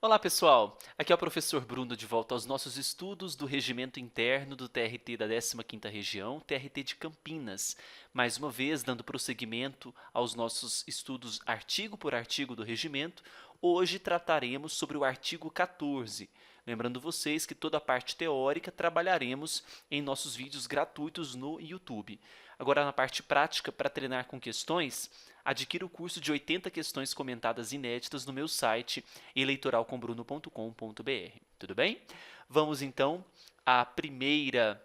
Olá, pessoal! Aqui é o professor Bruno de volta aos nossos estudos do Regimento Interno do TRT da 15ª Região, TRT de Campinas. Mais uma vez, dando prosseguimento aos nossos estudos artigo por artigo do regimento, hoje trataremos sobre o artigo 14. Lembrando vocês que toda a parte teórica trabalharemos em nossos vídeos gratuitos no YouTube. Agora, na parte prática, para treinar com questões, adquira o curso de 80 questões comentadas inéditas no meu site eleitoralcombruno.com.br. Tudo bem? Vamos, então, à primeira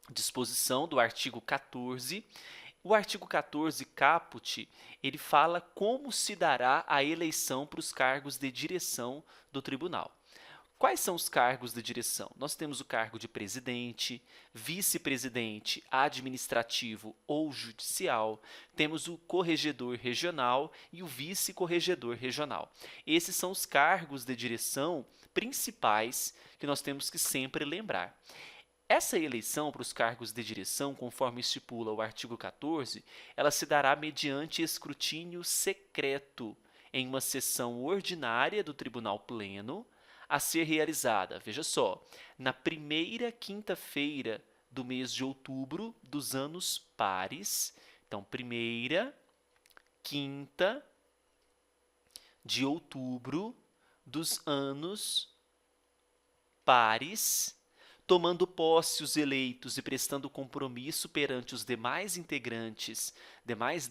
disposição do artigo 14. O artigo 14, caput, ele fala como se dará a eleição para os cargos de direção do tribunal. Quais são os cargos de direção? Nós temos o cargo de presidente, vice-presidente administrativo ou judicial, temos o corregedor regional e o vice-corregedor regional. Esses são os cargos de direção principais que nós temos que sempre lembrar. Essa eleição para os cargos de direção, conforme estipula o artigo 14, ela se dará mediante escrutínio secreto em uma sessão ordinária do Tribunal Pleno, a ser realizada, veja só, na primeira quinta-feira do mês de outubro dos anos pares. Então, primeira quinta de outubro dos anos pares, tomando posse os eleitos e prestando compromisso perante os demais integrantes, demais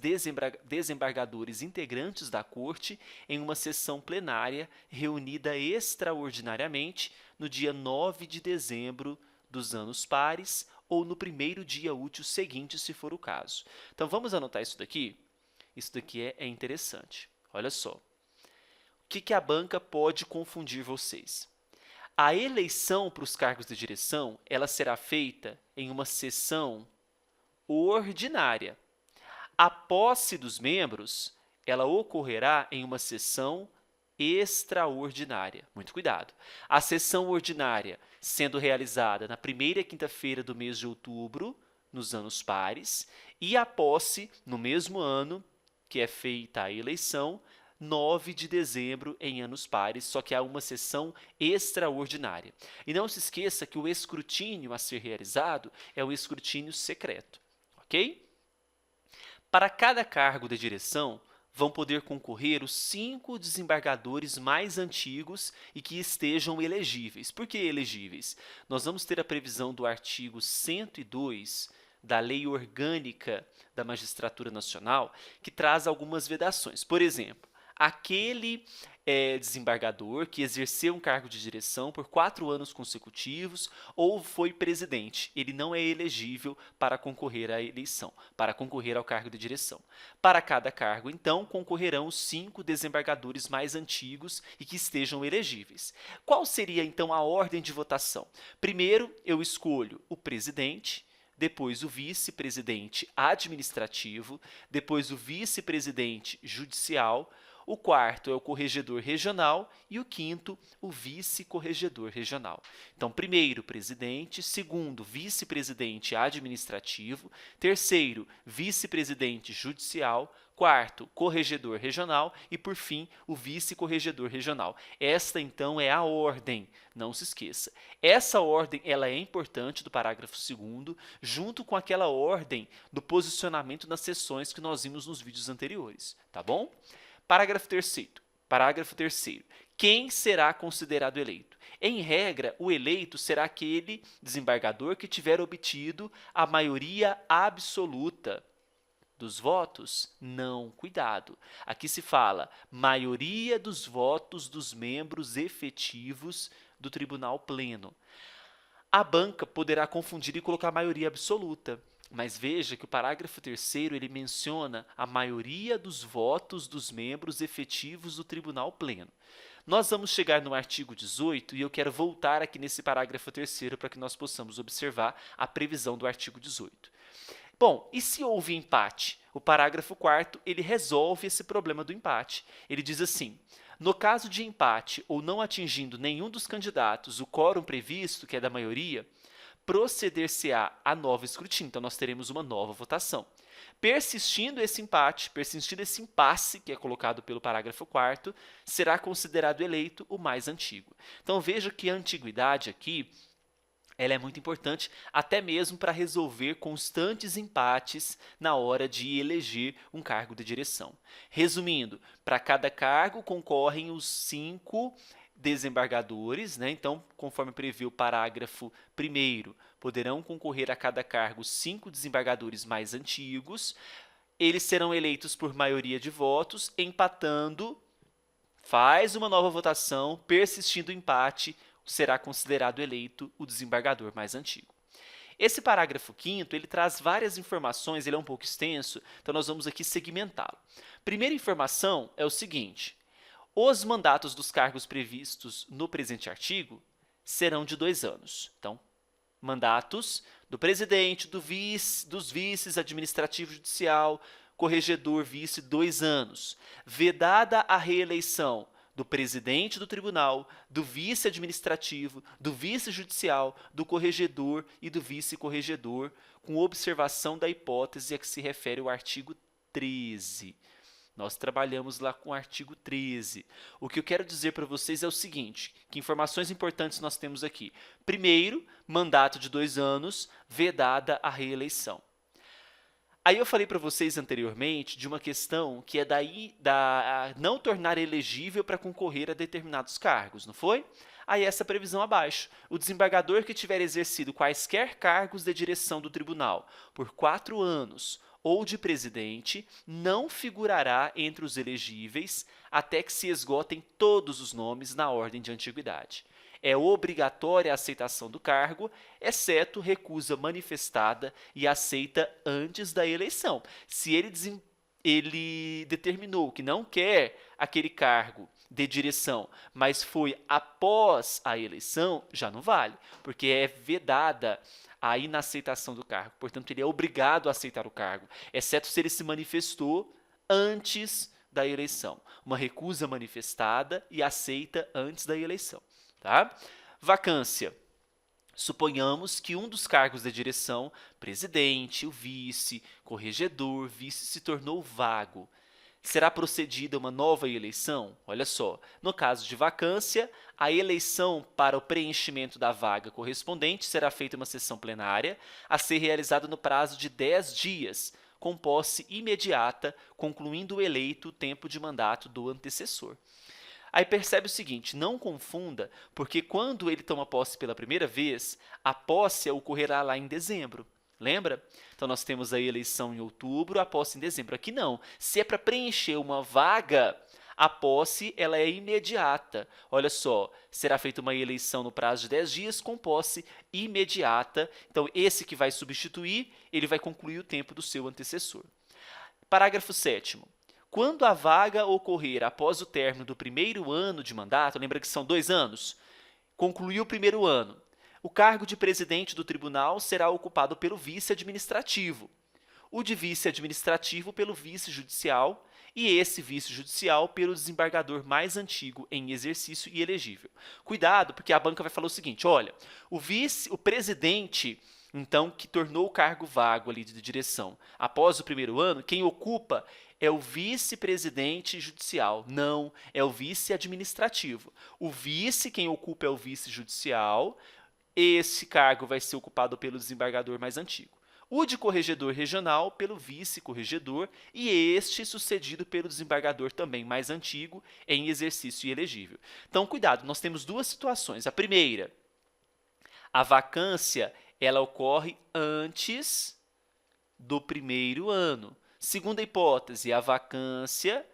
desembargadores integrantes da Corte, em uma sessão plenária reunida extraordinariamente no dia 9 de dezembro dos anos pares ou no primeiro dia útil seguinte, se for o caso. Então, vamos anotar isso daqui? Isso daqui é interessante. Olha só. O que a banca pode confundir vocês? A eleição para os cargos de direção, ela será feita em uma sessão ordinária. A posse dos membros, ela ocorrerá em uma sessão extraordinária. Muito cuidado. A sessão ordinária sendo realizada na primeira quinta-feira do mês de outubro, nos anos pares, e a posse no mesmo ano que é feita a eleição, 9 de dezembro em anos pares, só que há uma sessão extraordinária. E não se esqueça que o escrutínio a ser realizado é o escrutínio secreto, ok? Para cada cargo de direção, vão poder concorrer os 5 desembargadores mais antigos e que estejam elegíveis. Por que elegíveis? Nós vamos ter a previsão do artigo 102 da Lei Orgânica da Magistratura Nacional, que traz algumas vedações. Por exemplo, aquele desembargador que exerceu um cargo de direção por 4 anos consecutivos ou foi presidente, ele não é elegível para concorrer à eleição, para concorrer ao cargo de direção. Para cada cargo, então, concorrerão os 5 desembargadores mais antigos e que estejam elegíveis. Qual seria, então, a ordem de votação? Primeiro, eu escolho o presidente, depois o vice-presidente administrativo, depois o vice-presidente judicial, o quarto é o corregedor regional e o quinto, o vice-corregedor regional. Então, primeiro, presidente, segundo, vice-presidente administrativo, terceiro, vice-presidente judicial, quarto, corregedor regional e, por fim, o vice-corregedor regional. Esta, então, é a ordem, não se esqueça. Essa ordem ela é importante do parágrafo 2º, junto com aquela ordem do posicionamento nas sessões que nós vimos nos vídeos anteriores, tá bom? Parágrafo 3º. Parágrafo 3º. Quem será considerado eleito? Em regra, o eleito será aquele desembargador que tiver obtido a maioria absoluta dos votos? Não, cuidado. Aqui se fala maioria dos votos dos membros efetivos do Tribunal Pleno. A banca poderá confundir e colocar maioria absoluta. Mas veja que o parágrafo 3º ele menciona a maioria dos votos dos membros efetivos do Tribunal Pleno. Nós vamos chegar no artigo 18 e eu quero voltar aqui nesse parágrafo 3º para que nós possamos observar a previsão do artigo 18. Bom, e se houve empate? O parágrafo 4º ele resolve esse problema do empate. Ele diz assim: no caso de empate ou não atingindo nenhum dos candidatos o quórum previsto, que é da maioria, proceder-se-á a novo escrutínio. Então, nós teremos uma nova votação. Persistindo esse empate, persistindo esse impasse, que é colocado pelo parágrafo 4º, será considerado eleito o mais antigo. Então, veja que a antiguidade aqui ela é muito importante até mesmo para resolver constantes empates na hora de eleger um cargo de direção. Resumindo, para cada cargo concorrem os 5 desembargadores, né? Então, conforme prevê o parágrafo 1º, poderão concorrer a cada cargo 5 desembargadores mais antigos. Eles serão eleitos por maioria de votos, empatando, faz uma nova votação, persistindo o empate, será considerado eleito o desembargador mais antigo. Esse parágrafo 5º, ele traz várias informações, ele é um pouco extenso, então nós vamos aqui segmentá-lo. Primeira informação é o seguinte: os mandatos dos cargos previstos no presente artigo serão de 2 anos. Então, mandatos do presidente, dos vices, administrativo judicial, corregedor, vice, 2 anos. Vedada a reeleição do presidente do tribunal, do vice-administrativo, do vice-judicial, do corregedor e do vice-corregedor, com observação da hipótese a que se refere o artigo 13. Nós trabalhamos lá com o artigo 13. O que eu quero dizer para vocês é o seguinte, que informações importantes nós temos aqui. Primeiro, mandato de 2 anos, vedada a reeleição. Aí eu falei para vocês anteriormente de uma questão que é da não tornar elegível para concorrer a determinados cargos, não foi? Aí essa previsão abaixo. O desembargador que tiver exercido quaisquer cargos de direção do tribunal por 4 anos ou de presidente, não figurará entre os elegíveis até que se esgotem todos os nomes na ordem de antiguidade. É obrigatória a aceitação do cargo, exceto recusa manifestada e aceita antes da eleição. Se ele determinou que não quer aquele cargo de direção, mas foi após a eleição, já não vale, porque é vedada a inaceitação do cargo. Portanto, ele é obrigado a aceitar o cargo, exceto se ele se manifestou antes da eleição. Uma recusa manifestada e aceita antes da eleição. Tá? Vacância. Suponhamos que um dos cargos de direção, presidente, o vice, corregedor, vice, se tornou vago. Será procedida uma nova eleição? Olha só, no caso de vacância, a eleição para o preenchimento da vaga correspondente será feita em uma sessão plenária, a ser realizada no prazo de 10 dias, com posse imediata, concluindo o eleito o tempo de mandato do antecessor. Aí percebe o seguinte, não confunda, porque quando ele toma posse pela primeira vez, a posse ocorrerá lá em dezembro. Lembra? Então, nós temos a eleição em outubro, a posse em dezembro. Aqui não. Se é para preencher uma vaga, a posse ela é imediata. Olha só, será feita uma eleição no prazo de 10 dias com posse imediata. Então, esse que vai substituir, ele vai concluir o tempo do seu antecessor. Parágrafo 7º. Quando a vaga ocorrer após o término do primeiro ano de mandato, lembra que são 2 anos, concluiu o primeiro ano, o cargo de presidente do tribunal será ocupado pelo vice-administrativo, o de vice-administrativo pelo vice-judicial e esse vice-judicial pelo desembargador mais antigo em exercício e elegível. Cuidado, porque a banca vai falar o seguinte, olha, o presidente, então, que tornou o cargo vago ali de direção após o primeiro ano, quem ocupa é o vice-presidente judicial. Não, é o vice-administrativo. O vice, quem ocupa é o vice-judicial. Esse cargo vai ser ocupado pelo desembargador mais antigo. O de corregedor regional pelo vice-corregedor e este sucedido pelo desembargador também mais antigo em exercício e elegível. Então, cuidado, nós temos 2 situações. A primeira, a vacância ela ocorre antes do primeiro ano. Segunda hipótese, a vacância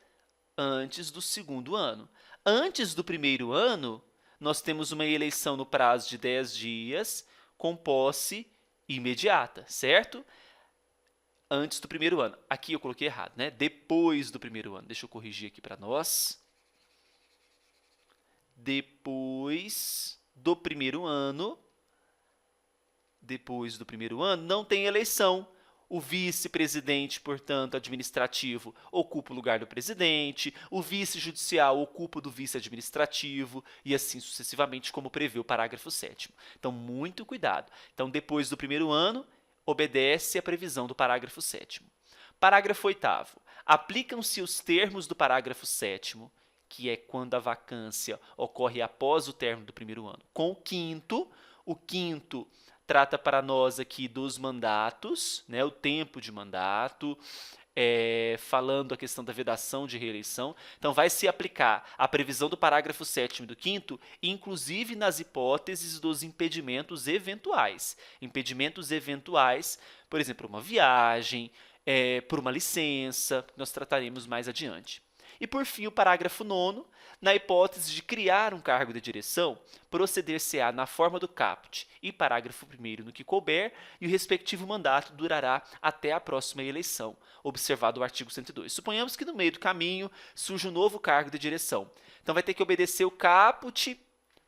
antes do segundo ano. Antes do primeiro ano, nós temos uma eleição no prazo de 10 dias com posse imediata, certo? Antes do primeiro ano. Aqui eu coloquei errado, né? Depois do primeiro ano. Deixa eu corrigir aqui para nós. Depois do primeiro ano, não tem eleição. O vice-presidente, portanto, administrativo, ocupa o lugar do presidente, o vice-judicial ocupa o do vice-administrativo e assim sucessivamente, como prevê o parágrafo 7º. Então, muito cuidado. Então, depois do primeiro ano, obedece à previsão do parágrafo 7º. Parágrafo 8º. Aplicam-se os termos do parágrafo 7º, que é quando a vacância ocorre após o término do primeiro ano, com o quinto. O quinto trata para nós aqui dos mandatos, né, o tempo de mandato, falando a questão da vedação de reeleição. Então, vai se aplicar a previsão do parágrafo 7º e do 5º, inclusive nas hipóteses dos impedimentos eventuais. Impedimentos eventuais, por exemplo, uma viagem, por uma licença, nós trataremos mais adiante. E, por fim, o parágrafo 9º, na hipótese de criar um cargo de direção, proceder-se-á na forma do caput e parágrafo 1º no que couber, e o respectivo mandato durará até a próxima eleição, observado o artigo 102. Suponhamos que no meio do caminho surge um novo cargo de direção. Então, vai ter que obedecer o caput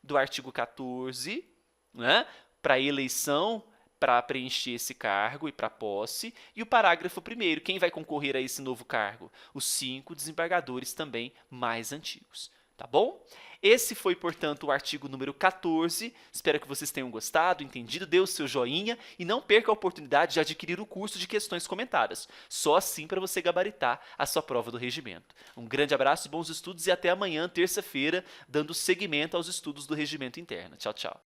do artigo 14, né, para a eleição, para preencher esse cargo e para posse, e o parágrafo 1º, quem vai concorrer a esse novo cargo? Os 5 desembargadores também mais antigos, tá bom? Esse foi, portanto, o artigo número 14, espero que vocês tenham gostado, entendido, dê o seu joinha e não perca a oportunidade de adquirir o curso de questões comentadas, só assim para você gabaritar a sua prova do regimento. Um grande abraço, bons estudos e até amanhã, terça-feira, dando seguimento aos estudos do regimento interno. Tchau, tchau.